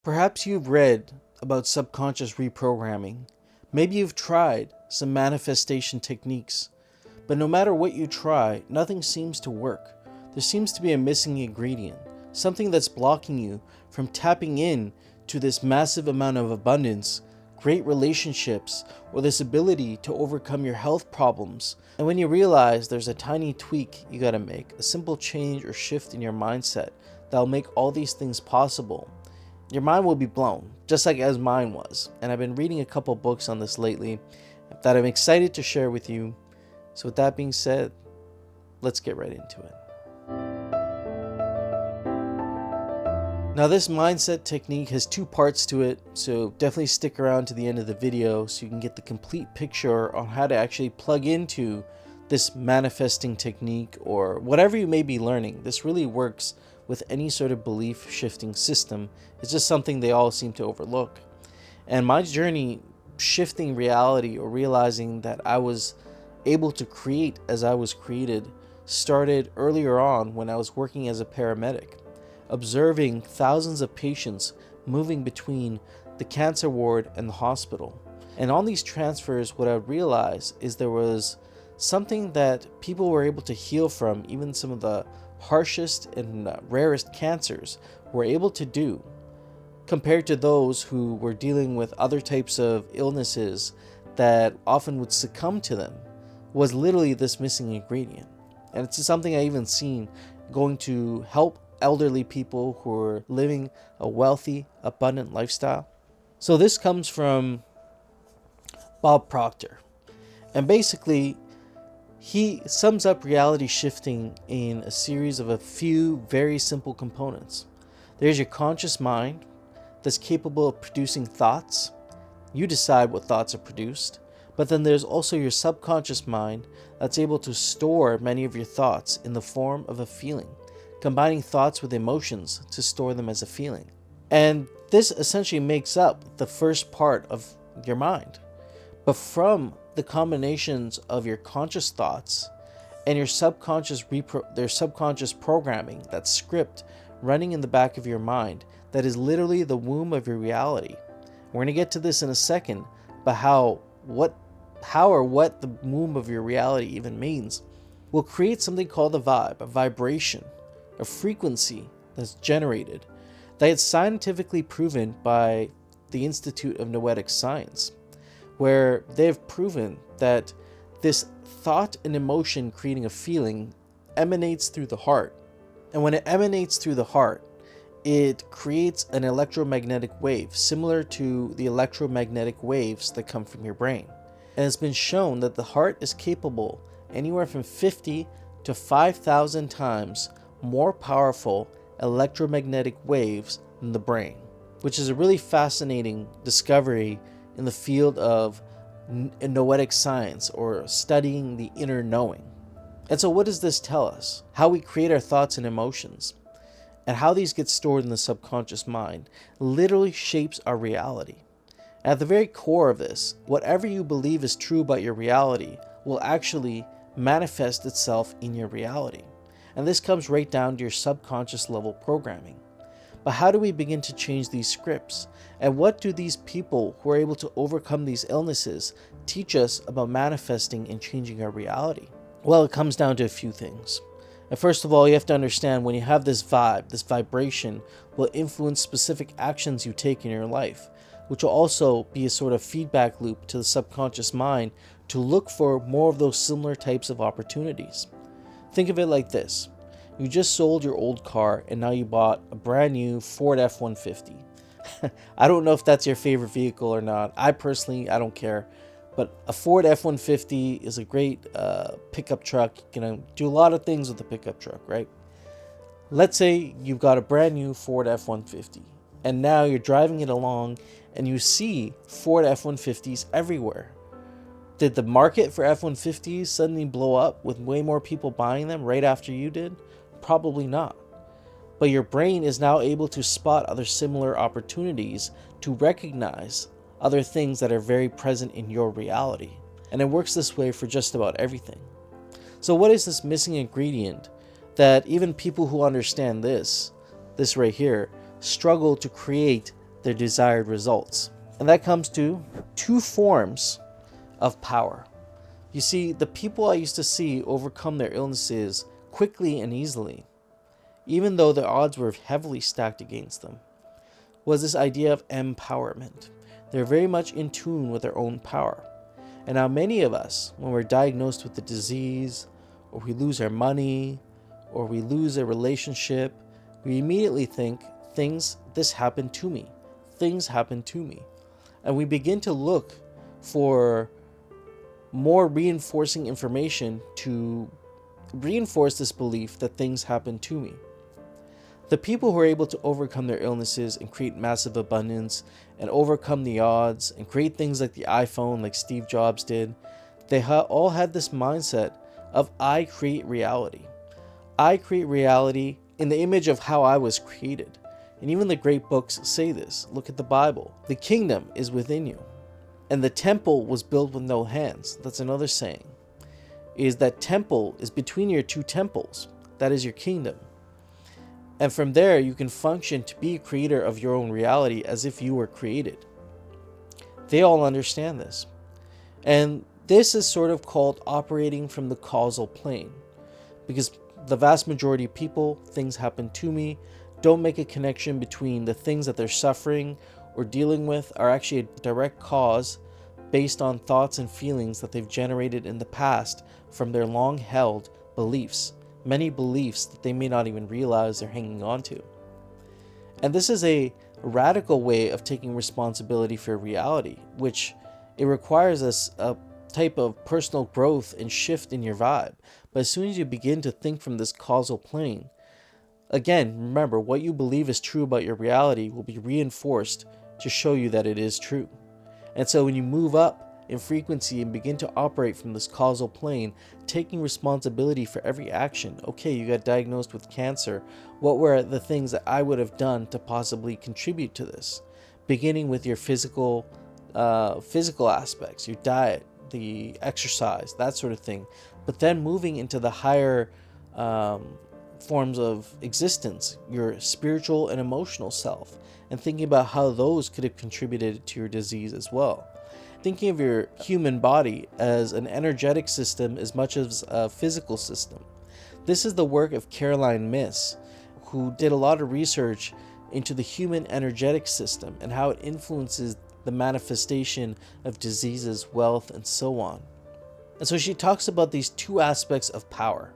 Perhaps you've read about subconscious reprogramming. Maybe you've tried some manifestation techniques, but no matter what you try, nothing seems to work. There seems to be a missing ingredient, something that's blocking you from tapping in to this massive amount of abundance, great relationships, or this ability to overcome your health problems. And when you realize there's a tiny tweak you gotta make, a simple change or shift in your mindset that'll make all these things possible, your mind will be blown, just like as mine was. And I've been reading a couple books on this lately that I'm excited to share with you. So with that being said, let's get right into it. Now this mindset technique has two parts to it, so definitely stick around to the end of the video so you can get the complete picture on how to actually plug into this manifesting technique or whatever you may be learning. This really works with any sort of belief shifting system. It's just something they all seem to overlook. And my journey shifting reality or realizing that I was able to create as I was created started earlier on when I was working as a paramedic, observing thousands of patients moving between the cancer ward and the hospital. And on these transfers, what I realized is there was something that people were able to heal from, even some of the harshest and rarest cancers were able to do, compared to those who were dealing with other types of illnesses that often would succumb to them, was literally this missing ingredient. And it's something I even seen going to help elderly people who are living a wealthy, abundant lifestyle. So this comes from Bob Proctor, and basically he sums up reality shifting in a series of a few very simple components. There's your conscious mind that's capable of producing thoughts. You decide what thoughts are produced. But then there's also your subconscious mind that's able to store many of your thoughts in the form of a feeling, combining thoughts with emotions to store them as a feeling. And this essentially makes up the first part of your mind. But from the combinations of your conscious thoughts and your subconscious programming, that script running in the back of your mind, that is literally the womb of your reality. We're going to get to this in a second, but how or what the womb of your reality even means will create something called a vibe, a vibration, a frequency that's generated, that is scientifically proven by the Institute of Noetic Science, where they've proven that this thought and emotion creating a feeling emanates through the heart. And when it emanates through the heart, it creates an electromagnetic wave similar to the electromagnetic waves that come from your brain. And it's been shown that the heart is capable anywhere from 50 to 5,000 times more powerful electromagnetic waves than the brain, which is a really fascinating discovery in the field of noetic science, or studying the inner knowing. And so what does this tell us? How we create our thoughts and emotions, and how these get stored in the subconscious mind, literally shapes our reality. At the very core of this, whatever you believe is true about your reality will actually manifest itself in your reality. And this comes right down to your subconscious level programming. But how do we begin to change these scripts? And what do these people who are able to overcome these illnesses teach us about manifesting and changing our reality? Well, it comes down to a few things. And first of all, you have to understand when you have this vibe, this vibration will influence specific actions you take in your life, which will also be a sort of feedback loop to the subconscious mind to look for more of those similar types of opportunities. Think of it like this. You just sold your old car and now you bought a brand new Ford F-150. I don't know if that's your favorite vehicle or not. I don't care. But a Ford F-150 is a great pickup truck. You can do a lot of things with a pickup truck, right? Let's say you've got a brand new Ford F-150 and now you're driving it along and you see Ford F-150s everywhere. Did the market for F-150s suddenly blow up with way more people buying them right after you did? Probably not. But your brain is now able to spot other similar opportunities to recognize other things that are very present in your reality. And it works this way for just about everything. So what is this missing ingredient that even people who understand this right here, struggle to create their desired results. And that comes to two forms of power. You see, the people I used to see overcome their illnesses quickly and easily, even though the odds were heavily stacked against them, was this idea of empowerment. They're very much in tune with their own power. And now many of us, when we're diagnosed with a disease, or we lose our money, or we lose a relationship, we immediately think, this happened to me. Things happened to me. And we begin to look for more reinforcing information to reinforce this belief that things happen to me. The people who are able to overcome their illnesses and create massive abundance and overcome the odds and create things like the iPhone, like Steve Jobs did, they all had this mindset of I create reality. I create reality in the image of how I was created. And even the great books say this. Look at the Bible. The kingdom is within you. And the temple was built with no hands. That's another saying. Is that temple is between your two temples. That is your kingdom. And from there, you can function to be a creator of your own reality as if you were created. They all understand this. And this is sort of called operating from the causal plane. Because the vast majority of people, things happen to me, don't make a connection between the things that they're suffering or dealing with are actually a direct cause based on thoughts and feelings that they've generated in the past from their long-held beliefs. Many beliefs that they may not even realize they're hanging on to. And this is a radical way of taking responsibility for reality, which it requires a type of personal growth and shift in your vibe. But as soon as you begin to think from this causal plane, again, remember, what you believe is true about your reality will be reinforced to show you that it is true. And so when you move up in frequency and begin to operate from this causal plane, taking responsibility for every action. Okay, you got diagnosed with cancer. What were the things that I would have done to possibly contribute to this? Beginning with your physical aspects, your diet, the exercise, that sort of thing. But then moving into the higher forms of existence, your spiritual and emotional self, and thinking about how those could have contributed to your disease as well. Thinking of your human body as an energetic system as much as a physical system. This is the work of Caroline Myss, who did a lot of research into the human energetic system and how it influences the manifestation of diseases, wealth, and so on. And so she talks about these two aspects of power,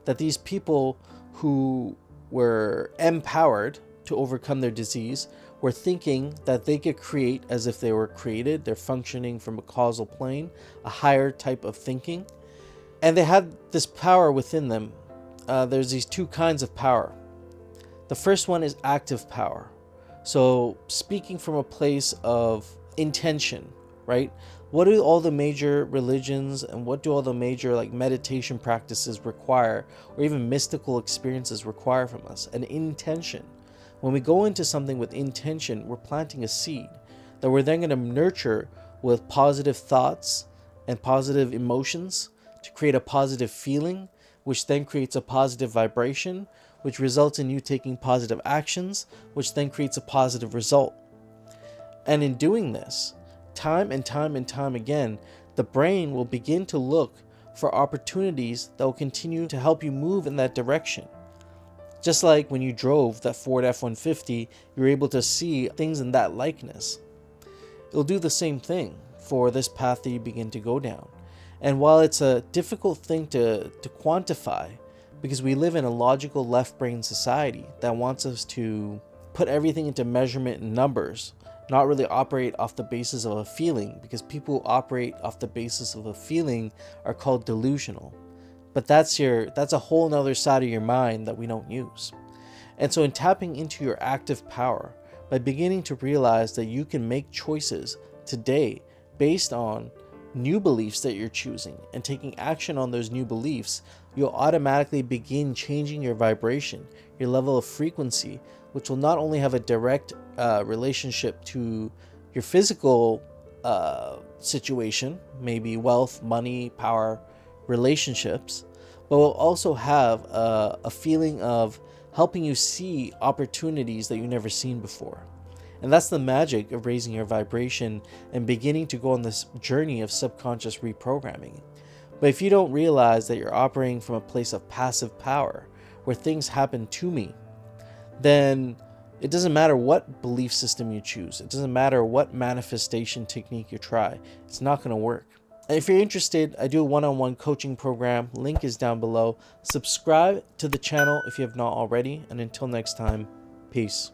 that these people who were empowered to overcome their disease were thinking that they could create as if they were created. They're functioning from a causal plane, a higher type of thinking. And they had this power within them. There's these two kinds of power. The first one is active power. So speaking from a place of intention, right? What do all the major religions and what do all the major meditation practices require, or even mystical experiences require from us? An intention. When we go into something with intention, we're planting a seed that we're then going to nurture with positive thoughts and positive emotions to create a positive feeling, which then creates a positive vibration, which results in you taking positive actions, which then creates a positive result. And in doing this, time and time and time again, the brain will begin to look for opportunities that will continue to help you move in that direction. Just like when you drove that Ford F-150, you were able to see things in that likeness. It'll do the same thing for this path that you begin to go down. And while it's a difficult thing to quantify, because we live in a logical left brain society that wants us to put everything into measurement and numbers, not really operate off the basis of a feeling, because people who operate off the basis of a feeling are called delusional. But that's a whole nother side of your mind that we don't use. And so in tapping into your active power, by beginning to realize that you can make choices today based on new beliefs that you're choosing and taking action on those new beliefs, you'll automatically begin changing your vibration, your level of frequency, which will not only have a direct relationship to your physical situation, maybe wealth, money, power, relationships, but will also have a feeling of helping you see opportunities that you've never seen before. And that's the magic of raising your vibration and beginning to go on this journey of subconscious reprogramming. But if you don't realize that you're operating from a place of passive power, where things happen to me, then it doesn't matter what belief system you choose. It doesn't matter what manifestation technique you try. It's not going to work. And if you're interested, I do a one-on-one coaching program. Link is down below. Subscribe to the channel if you have not already. And until next time, peace.